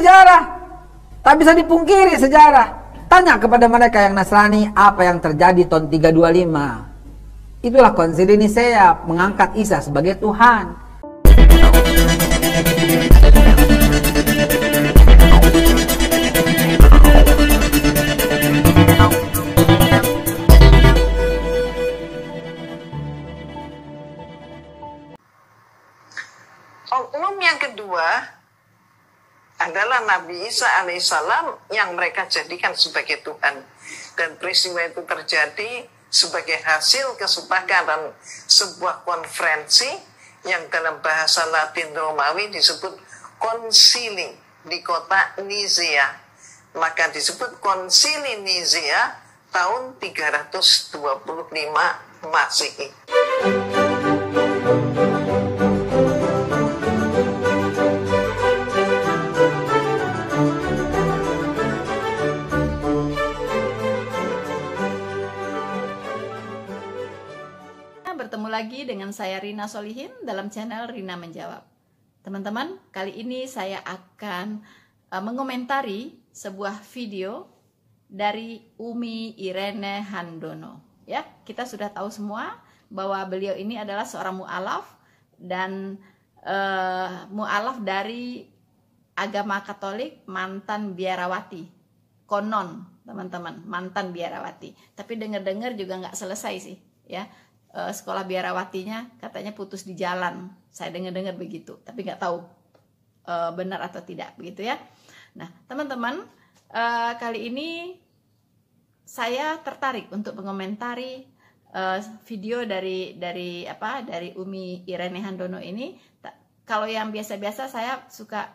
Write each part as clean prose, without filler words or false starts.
sejarah. Tak bisa dipungkiri sejarah. Tanya kepada mereka yang Nasrani apa yang terjadi tahun 325. Itulah Konsili Nisea mengangkat Isa sebagai Tuhan. Oknum yang kedua adalah Nabi Isa alaihissalam yang mereka jadikan sebagai Tuhan. Dan peristiwa itu terjadi sebagai hasil kesepakatan sebuah konferensi yang dalam bahasa Latin Romawi disebut konsili di kota Nizia. Maka disebut konsili Nizia tahun 325 Masehi. Bertemu lagi dengan saya Rina Solihin dalam channel Rina Menjawab. Teman-teman, kali ini saya akan mengomentari sebuah video dari Umi Irene Handono. Ya, kita sudah tahu semua bahwa beliau ini adalah seorang mu'alaf dan mu'alaf dari agama Katolik, mantan biarawati. Konon, teman-teman, mantan biarawati. Tapi dengar-dengar juga nggak selesai sih, ya. Sekolah biarawatinya katanya putus di jalan. Saya dengar-dengar begitu, tapi nggak tahu benar atau tidak, begitu ya. Nah, teman-teman, kali ini saya tertarik untuk mengomentari video dari Umi Irene Handono ini. Kalau yang biasa-biasa saya suka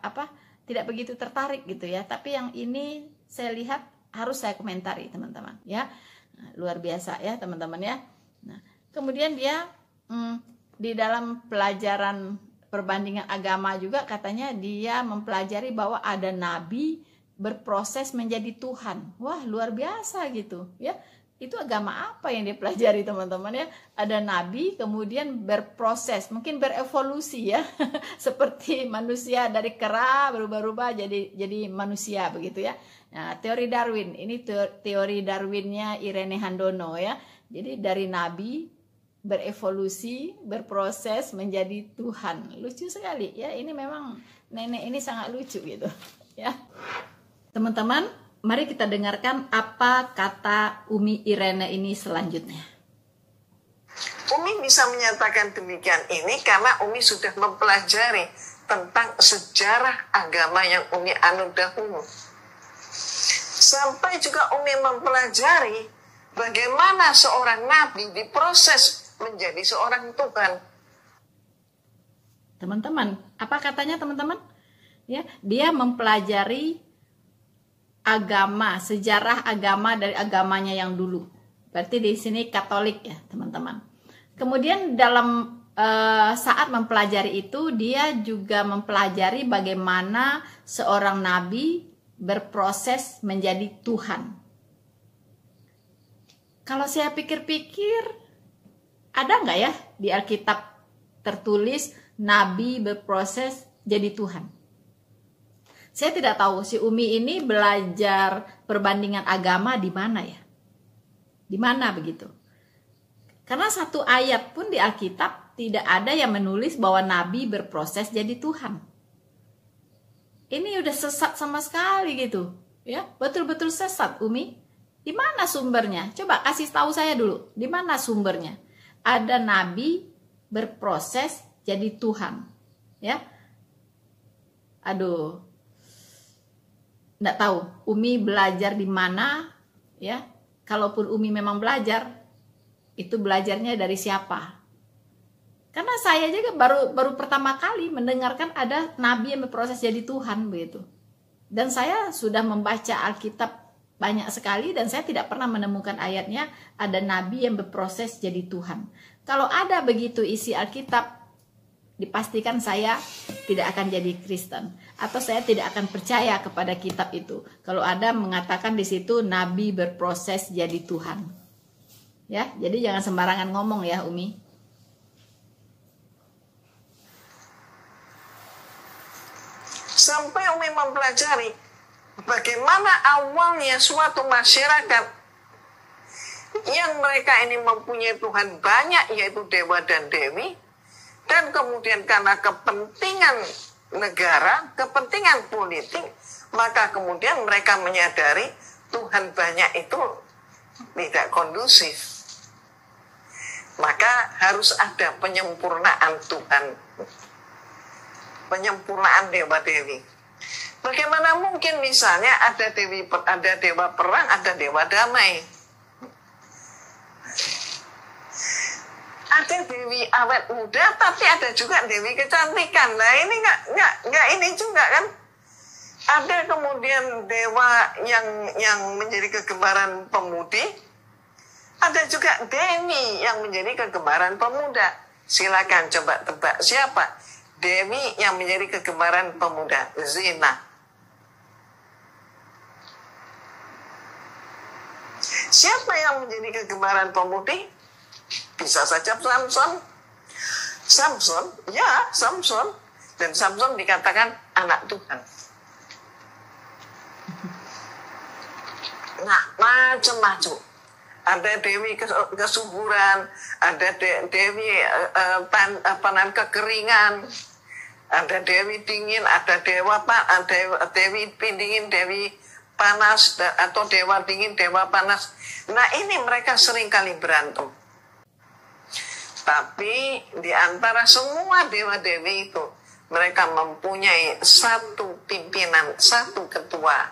tidak begitu tertarik gitu ya. Tapi yang ini saya lihat harus saya komentari, teman-teman ya. Nah, luar biasa ya, teman-teman ya. Nah, kemudian dia di dalam pelajaran perbandingan agama juga katanya dia mempelajari bahwa ada nabi berproses menjadi Tuhan. Wah, luar biasa gitu ya. Itu agama apa yang dia pelajari, teman-teman ya? Ada nabi kemudian berproses, mungkin berevolusi ya. Seperti manusia dari kera berubah-ubah jadi manusia begitu ya. Nah, teori Darwin, ini teori Darwinnya Irene Handono ya. Jadi dari nabi berevolusi, berproses menjadi Tuhan. Lucu sekali ya, ini memang nenek ini sangat lucu gitu ya. Teman-teman, mari kita dengarkan apa kata Umi Irene ini selanjutnya. Umi bisa menyatakan demikian ini karena Umi sudah mempelajari tentang sejarah agama yang Umi anut dahulu. Sampai juga Umi mempelajari bagaimana seorang nabi diproses menjadi seorang Tuhan. Teman-teman, apa katanya teman-teman? Ya, dia mempelajari agama, sejarah agama dari agamanya yang dulu. Berarti di sini Katolik ya, teman-teman. Kemudian dalam saat mempelajari itu dia juga mempelajari bagaimana seorang nabi berproses menjadi Tuhan. Kalau saya pikir-pikir, ada nggak ya di Alkitab tertulis nabi berproses jadi Tuhan? Saya tidak tahu si Umi ini belajar perbandingan agama di mana ya? Di mana begitu? Karena satu ayat pun di Alkitab tidak ada yang menulis bahwa nabi berproses jadi Tuhan. Ini udah sesat sama sekali gitu, ya? Betul-betul sesat, Umi. Di mana sumbernya? Coba kasih tahu saya dulu. Di mana sumbernya? Ada nabi berproses jadi Tuhan, ya? Aduh, nggak tahu Umi belajar di mana, ya? Kalaupun Umi memang belajar, itu belajarnya dari siapa? Karena saya juga baru pertama kali mendengarkan ada nabi yang berproses jadi Tuhan begitu. Dan saya sudah membaca Alkitab banyak sekali dan saya tidak pernah menemukan ayatnya ada nabi yang berproses jadi Tuhan. Kalau ada begitu isi Alkitab, dipastikan saya tidak akan jadi Kristen atau saya tidak akan percaya kepada kitab itu. Kalau ada mengatakan di situ nabi berproses jadi Tuhan. Ya, jadi jangan sembarangan ngomong ya, Umi. sampai Umi mempelajari bagaimana awalnya suatu masyarakat yang mereka ini mempunyai Tuhan banyak, yaitu dewa dan dewi, dan kemudian karena kepentingan negara, kepentingan politik, maka kemudian mereka menyadari Tuhan banyak itu tidak kondusif. Maka harus ada penyempurnaan Tuhan, penyempurnaan dewa-dewi. Bagaimana mungkin misalnya ada dewa perang, ada dewa damai, ada dewi awet muda, tapi ada juga dewi kecantikan. Nah ini nggak ini juga kan? Ada kemudian dewa yang menjadi kegemaran pemudi, ada juga dewi yang menjadi kegemaran pemuda. Silakan coba tebak siapa dewi yang menjadi kegemaran pemuda? Zina. Siapa yang menjadi kegemaran pemudi? Bisa saja Samson. Samson, ya Samson. Dan Samson dikatakan anak Tuhan. Nah, macam-macam. Ada dewi kesuburan, ada dewi kekeringan, ada dewi dingin, ada dewi dingin, dewi panas, atau dewa dingin, dewa panas. Nah ini mereka sering kali berantem. Tapi di antara semua dewa-dewi itu, mereka mempunyai satu pimpinan, satu ketua.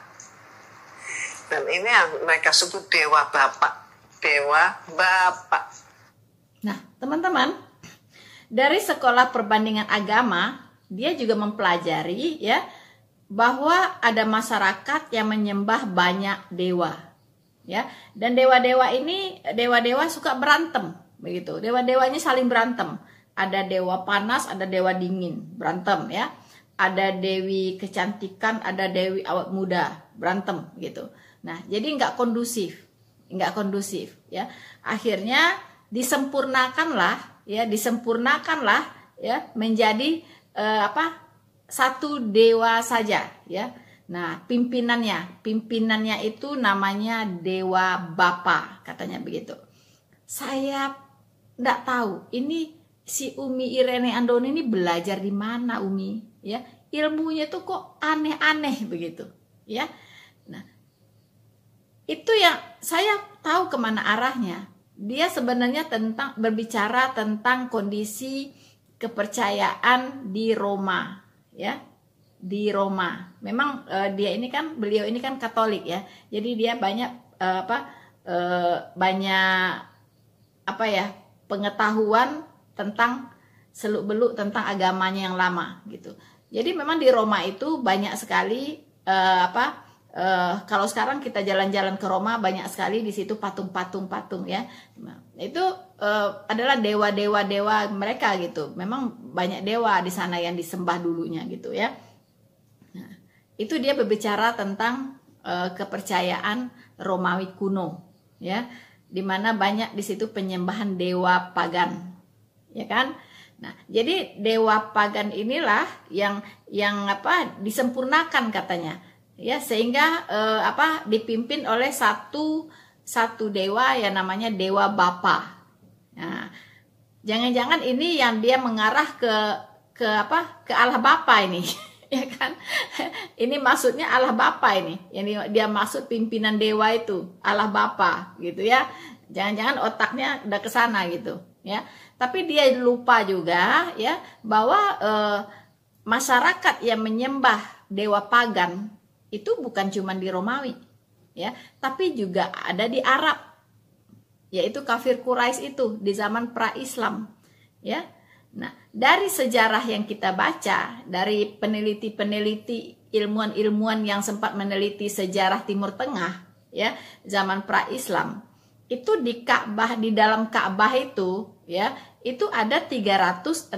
Dan ini yang mereka sebut dewa bapak. Dewa bapak. Nah, teman-teman, dari sekolah perbandingan agama, dia juga mempelajari ya bahwa ada masyarakat yang menyembah banyak dewa. Ya, dan dewa-dewa ini dewa-dewa suka berantem, begitu. Dewa-dewanya saling berantem. Ada dewa panas, ada dewa dingin, berantem ya. Ada dewi kecantikan, ada dewi awet muda, berantem gitu. Nah, jadi nggak kondusif ya. Akhirnya disempurnakanlah ya menjadi satu dewa saja ya. Nah, pimpinannya itu namanya Dewa Bapa, katanya begitu. Saya nggak tahu ini si Umi Irene Andoni ini belajar di mana Umi ya. Ilmunya tuh kok aneh-aneh begitu ya. Nah, itu yang saya tahu kemana arahnya. Dia sebenarnya berbicara tentang kondisi kepercayaan di Roma ya, di Roma. Memang beliau ini kan Katolik ya, jadi dia banyak pengetahuan tentang seluk-beluk tentang agamanya yang lama gitu. Jadi memang di Roma itu banyak sekali kalau sekarang kita jalan-jalan ke Roma, banyak sekali di situ patung ya. Nah, itu adalah dewa mereka gitu. Memang banyak dewa di sana yang disembah dulunya gitu ya. Nah, itu dia berbicara tentang kepercayaan Romawi kuno ya, di mana banyak di situ penyembahan dewa pagan. Ya kan? Nah, jadi dewa pagan inilah yang disempurnakan katanya. Ya, sehingga dipimpin oleh satu dewa yang namanya Dewa Bapa. Nah, jangan-jangan ini yang dia mengarah ke Allah Bapa ini, ya kan? Ini maksudnya Allah Bapa ini, yang dia maksud pimpinan dewa itu Allah Bapa, gitu ya. Jangan-jangan otaknya udah ke sana gitu, ya. Tapi dia lupa juga, ya, bahwa masyarakat yang menyembah dewa pagan itu bukan cuma di Romawi ya, tapi juga ada di Arab, yaitu kafir Quraisy itu di zaman pra-Islam ya. Nah, dari sejarah yang kita baca, dari peneliti-peneliti, ilmuwan-ilmuwan yang sempat meneliti sejarah Timur Tengah ya, zaman pra-Islam, itu di Ka'bah, di dalam Ka'bah itu ya, itu ada 360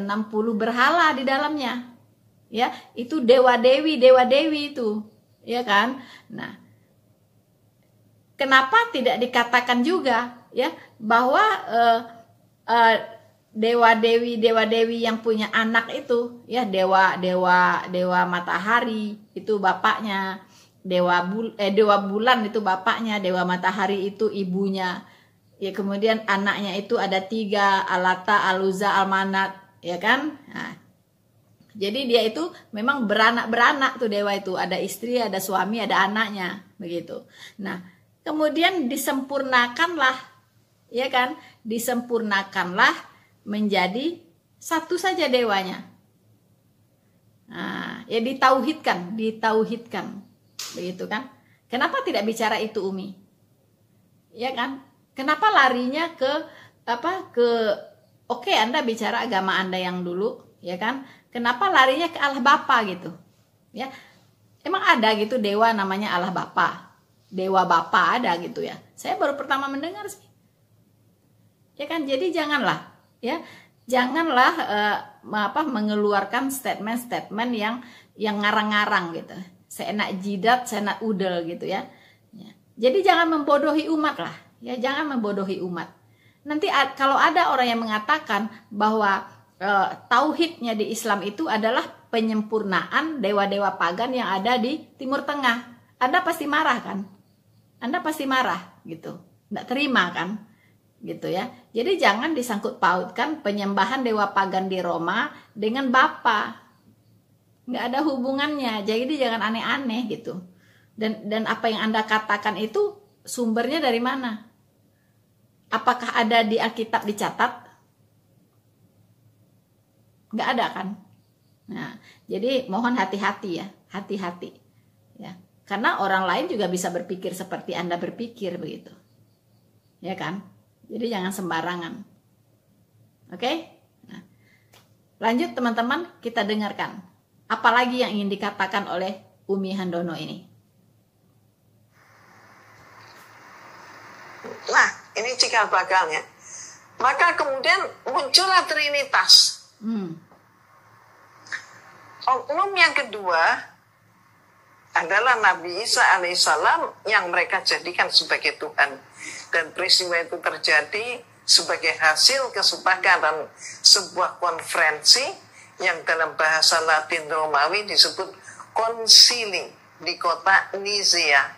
berhala di dalamnya ya. Itu dewa-dewi itu ya kan. Nah, kenapa tidak dikatakan juga ya bahwa dewa-dewi yang punya anak itu, ya, dewa matahari itu bapaknya, dewa bulan itu bapaknya, dewa matahari itu ibunya. Ya, kemudian anaknya itu ada 3, Alata, Aluza, Almanat, ya kan? Nah, jadi dia itu memang beranak tuh dewa itu, ada istri, ada suami, ada anaknya, begitu. Nah, kemudian disempurnakanlah, ya kan? Disempurnakanlah menjadi satu saja dewanya. Nah, ya ditauhidkan, begitu kan? Kenapa tidak bicara itu, Umi? Ya kan? Kenapa larinya ke oke, Anda bicara agama Anda yang dulu, ya kan? Kenapa larinya ke Allah Bapa gitu? Ya. Emang ada gitu dewa namanya Allah Bapa? Dewa Bapa ada gitu ya? Saya baru pertama mendengar sih. Ya kan? Jadi janganlah, ya. Janganlah mengeluarkan statement-statement yang ngarang-ngarang gitu. Seenak jidat, seenak udel gitu ya. Jadi jangan membodohi umat lah. Ya, jangan membodohi umat. Nanti kalau ada orang yang mengatakan bahwa tauhidnya di Islam itu adalah penyempurnaan dewa-dewa pagan yang ada di Timur Tengah, Anda pasti marah kan? Anda pasti marah gitu, nggak terima kan? Gitu ya. Jadi jangan disangkut pautkan penyembahan dewa pagan di Roma dengan Bapa. Nggak ada hubungannya. Jadi jangan aneh-aneh gitu. Dan apa yang Anda katakan itu sumbernya dari mana? Apakah ada di Alkitab dicatat? Nggak ada kan? Nah, jadi mohon hati-hati ya, hati-hati ya. Karena orang lain juga bisa berpikir seperti Anda berpikir begitu. Ya kan? Jadi jangan sembarangan. Oke? Nah, lanjut teman-teman, kita dengarkan. Apalagi yang ingin dikatakan oleh Umi Handono ini? Nah, ini cikal bakalnya. Maka kemudian muncullah Trinitas. Oknum yang kedua adalah Nabi Isa alaihissalam yang mereka jadikan sebagai Tuhan. Dan peristiwa itu terjadi sebagai hasil kesepakatan sebuah konferensi yang dalam bahasa Latin Romawi disebut konsili di kota Nizea.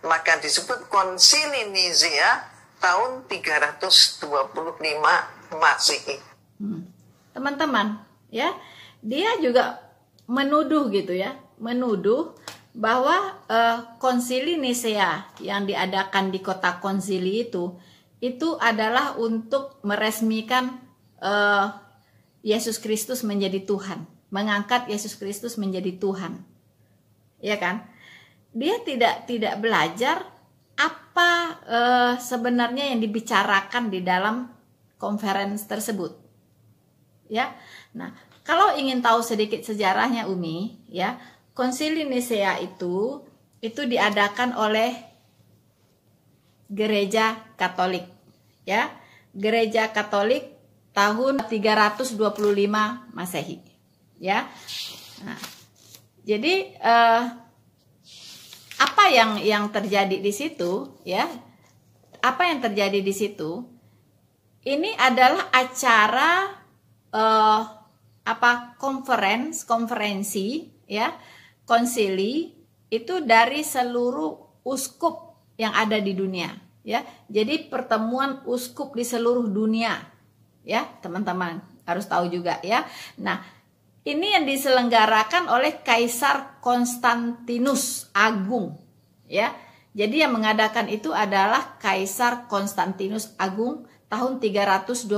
Maka disebut konsili Nizea tahun 325 Masehi. Teman-teman, ya, dia juga menuduh gitu ya, menuduh bahwa konsili Nisea yang diadakan di kota konsili itu adalah untuk meresmikan Yesus Kristus menjadi Tuhan, mengangkat Yesus Kristus menjadi Tuhan, ya kan? Dia tidak belajar apa sebenarnya yang dibicarakan di dalam konferensi tersebut, ya. Nah, kalau ingin tahu sedikit sejarahnya Umi, ya, Konsili Nisea itu diadakan oleh Gereja Katolik, ya, Gereja Katolik tahun 325 Masehi, ya. Nah, jadi apa yang terjadi di situ, ya? Apa yang terjadi di situ? Ini adalah acara konferensi, ya, konsili itu dari seluruh uskup yang ada di dunia, ya. Jadi pertemuan uskup di seluruh dunia, ya, teman-teman harus tahu juga, ya. Nah, ini yang diselenggarakan oleh Kaisar Konstantinus Agung, ya. Jadi yang mengadakan itu adalah Kaisar Konstantinus Agung tahun 325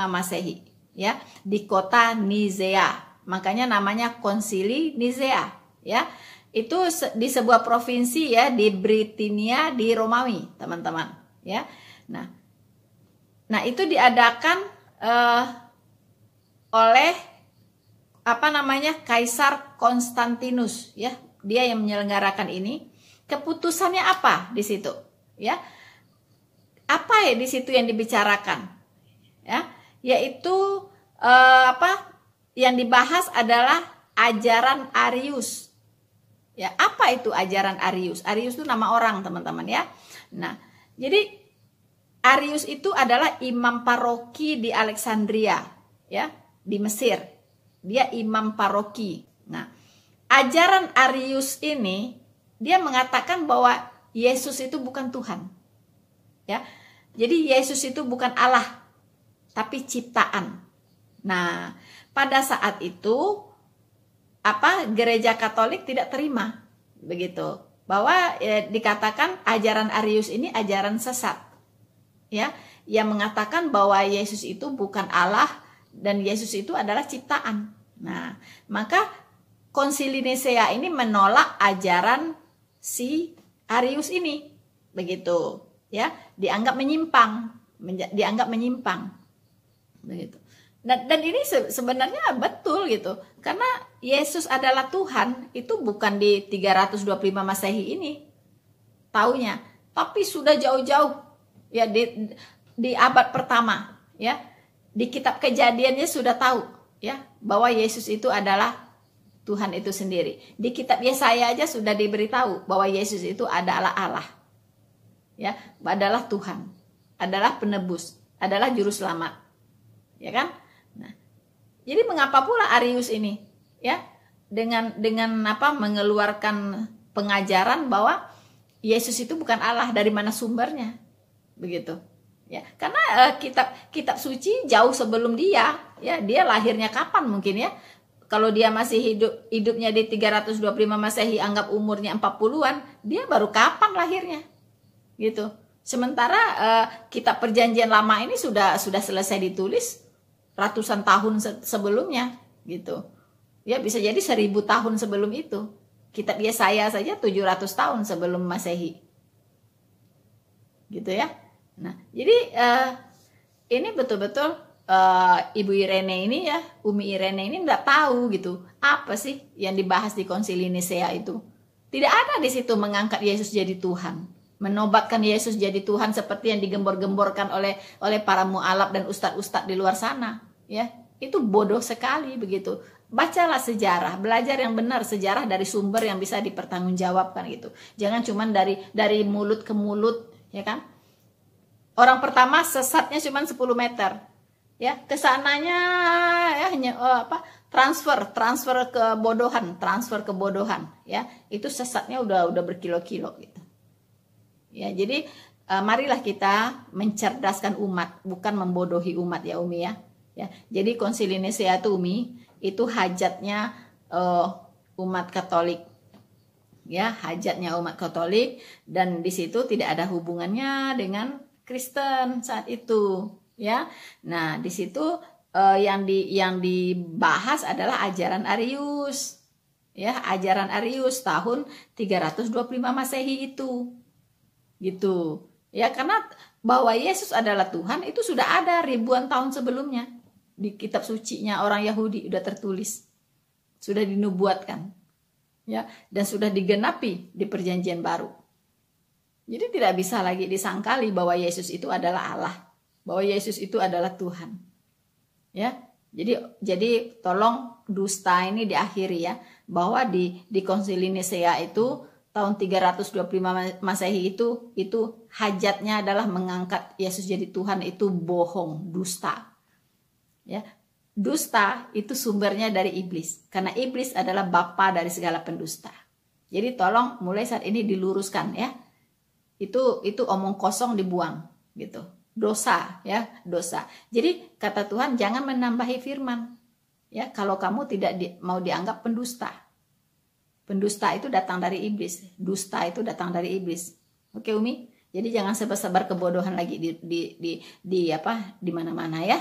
Masehi, ya, di kota Nizea. Makanya namanya Konsili Nizea, ya. Itu di sebuah provinsi, ya, di Britania di Romawi, teman-teman, ya. Nah itu diadakan oleh Kaisar Konstantinus, ya. Dia yang menyelenggarakan ini. Keputusannya apa di situ, ya? Apa ya di situ yang dibicarakan, ya? Yaitu yang dibahas adalah ajaran Arius. Ya, apa itu ajaran Arius? Arius itu nama orang, teman-teman, ya. Nah, jadi Arius itu adalah imam paroki di Alexandria, ya, di Mesir. Dia imam paroki. Nah, ajaran Arius ini dia mengatakan bahwa Yesus itu bukan Tuhan. Ya. Jadi Yesus itu bukan Allah, tapi ciptaan. Nah, pada saat itu gereja Katolik tidak terima begitu, bahwa dikatakan ajaran Arius ini ajaran sesat. Ya, yang mengatakan bahwa Yesus itu bukan Allah dan Yesus itu adalah ciptaan. Nah, maka Konsili Nisea ini menolak ajaran si Arius ini, begitu, ya, dianggap menyimpang, begitu. Dan ini sebenarnya betul gitu, karena Yesus adalah Tuhan itu bukan di 325 Masehi ini taunya, tapi sudah jauh-jauh, ya, di abad pertama, ya, di kitab Kejadiannya sudah tahu, ya, bahwa Yesus itu adalah Tuhan itu sendiri. Di kitab Yesaya aja sudah diberitahu bahwa Yesus itu adalah Allah, ya, adalah Tuhan, adalah penebus, adalah juru selamat, ya kan? Nah, jadi mengapa pula Arius ini, ya, dengan mengeluarkan pengajaran bahwa Yesus itu bukan Allah, dari mana sumbernya, begitu, ya? Karena kitab suci jauh sebelum dia, ya, dia lahirnya kapan mungkin, ya? Kalau dia masih hidupnya di 325 Masehi, anggap umurnya 40-an, dia baru kapan lahirnya, gitu. Sementara kitab Perjanjian Lama ini sudah selesai ditulis ratusan tahun sebelumnya, gitu. Ya, bisa jadi 1000 tahun sebelum itu. Kitab Yesaya saja 700 tahun sebelum Masehi, gitu ya. Nah, jadi ini betul-betul Ibu Irene ini, ya, Umi Irene ini nggak tahu gitu apa sih yang dibahas di Konsili Nisea itu. Tidak ada di situ mengangkat Yesus jadi Tuhan, menobatkan Yesus jadi Tuhan seperti yang digembor-gemborkan oleh para mualaf dan ustadz-ustadz di luar sana, ya. Itu bodoh sekali begitu. Bacalah sejarah, belajar yang benar sejarah dari sumber yang bisa dipertanggungjawabkan gitu. Jangan cuman dari mulut ke mulut, ya kan? Orang pertama sesatnya cuman 10 meter. Ya, kesananya ya hanya transfer kebodohan, ya. Itu sesatnya udah berkilo-kilo gitu. Ya, jadi marilah kita mencerdaskan umat, bukan membodohi umat, ya Umi, ya. Ya, jadi Konsili Nisea itu, Umi, itu hajatnya umat Katolik. Ya, hajatnya umat Katolik, dan di situ tidak ada hubungannya dengan Kristen saat itu. Ya, nah di situ yang dibahas adalah ajaran Arius, ya, ajaran Arius tahun 325 Masehi itu, gitu, ya, karena bahwa Yesus adalah Tuhan itu sudah ada ribuan tahun sebelumnya di kitab sucinya orang Yahudi, sudah tertulis, sudah dinubuatkan, ya, dan sudah digenapi di Perjanjian Baru. Jadi tidak bisa lagi disangkali bahwa Yesus itu adalah Allah, bahwa Yesus itu adalah Tuhan, ya. Jadi tolong dusta ini diakhiri, ya, bahwa di Konsili Nisea itu tahun 325 Masehi itu hajatnya adalah mengangkat Yesus jadi Tuhan, itu bohong, dusta, ya. Dusta itu sumbernya dari iblis, karena iblis adalah bapa dari segala pendusta. Jadi tolong mulai saat ini diluruskan, ya. Itu omong kosong dibuang, gitu. Dosa, ya, dosa. Jadi kata Tuhan, jangan menambahi firman, ya, kalau kamu tidak mau dianggap pendusta. Pendusta itu datang dari iblis, dusta itu datang dari iblis. Oke Umi, jadi jangan sebar-sebar kebodohan lagi di mana-mana, ya.